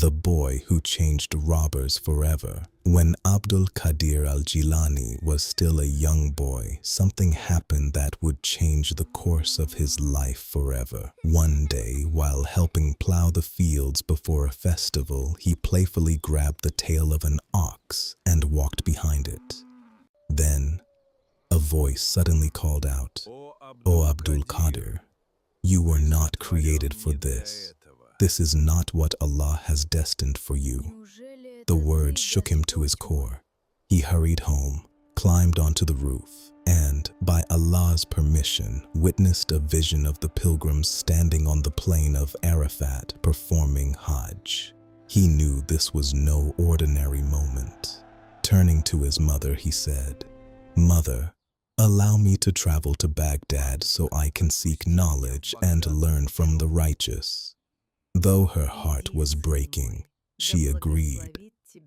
the boy who changed robbers forever. When Abdul Qadir al-Jilani was still a young boy, something happened that would change the course of his life forever. One day, while helping plow the fields before a festival, he playfully grabbed the tail of an ox and walked behind it. Then, a voice suddenly called out, "O Abdul Qadir, you were not created for this. This is not what Allah has destined for you." The words shook him to his core. He hurried home, climbed onto the roof, and, by Allah's permission, witnessed a vision of the pilgrims standing on the plain of Arafat performing Hajj. He knew this was no ordinary moment. Turning to his mother, he said, "Mother, allow me to travel to Baghdad so I can seek knowledge and learn from the righteous." Though her heart was breaking, she agreed.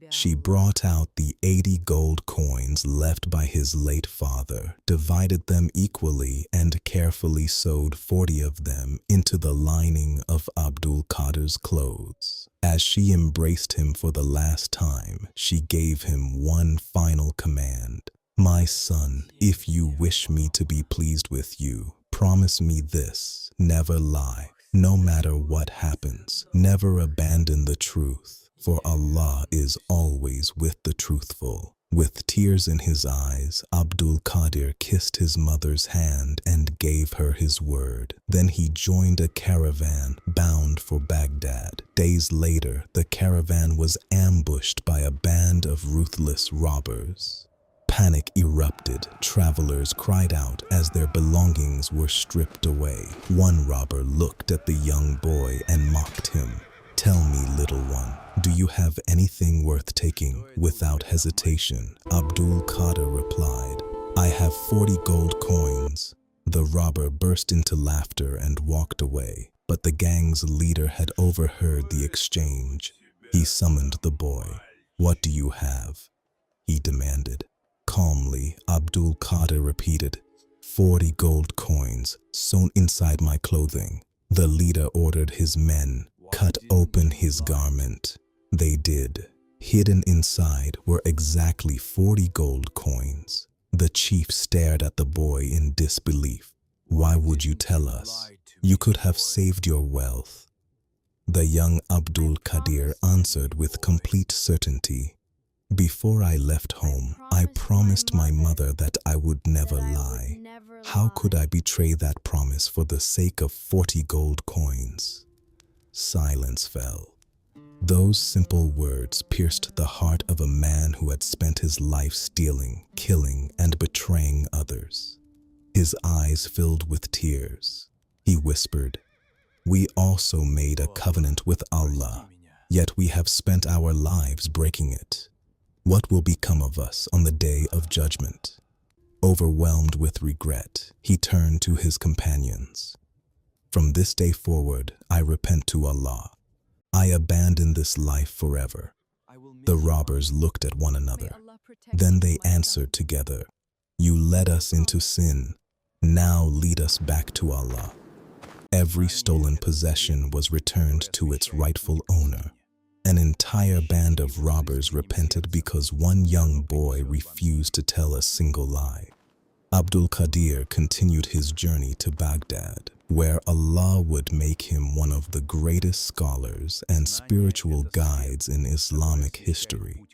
She brought out the 80 gold coins left by his late father, divided them equally, and carefully sewed 40 of them into the lining of Abdul Qadir's clothes. As she embraced him for the last time, she gave him one final command. "My son, if you wish me to be pleased with you, promise me this: never lie. No matter what happens, never abandon the truth, for Allah is always with the truthful." With tears in his eyes, Abdul Qadir kissed his mother's hand and gave her his word. Then he joined a caravan bound for Baghdad. Days later, the caravan was ambushed by a band of ruthless robbers. Panic erupted. Travelers cried out as their belongings were stripped away. One robber looked at the young boy and mocked him. "Tell me, little one, do you have anything worth taking?" Without hesitation, Abdul Qadir replied, "I have 40 gold coins." The robber burst into laughter and walked away, but the gang's leader had overheard the exchange. He summoned the boy. "What do you have?" he demanded. Calmly, Abdul Qadir repeated, 40 gold coins sewn inside my clothing." The leader ordered his men, "Cut open his garment." They did. Hidden inside were exactly 40 gold coins. The chief stared at the boy in disbelief. "Why would you tell us? You could have saved your wealth." The young Abdul Qadir answered with complete certainty, "Before I left home, I promised my mother that I would never lie. How could I betray that promise for the sake of 40 gold coins?" Silence fell. Those simple words pierced the heart of a man who had spent his life stealing, killing, and betraying others. His eyes filled with tears. He whispered, "We also made a covenant with Allah, yet we have spent our lives breaking it. What will become of us on the day of judgment?" Overwhelmed with regret, he turned to his companions. "From this day forward, I repent to Allah. I abandon this life forever." The robbers looked at one another. Then they answered together, "You led us into sin. Now lead us back to Allah." Every stolen possession was returned to its rightful owner. An entire band of robbers repented because one young boy refused to tell a single lie. Abdul Qadir continued his journey to Baghdad, where Allah would make him one of the greatest scholars and spiritual guides in Islamic history.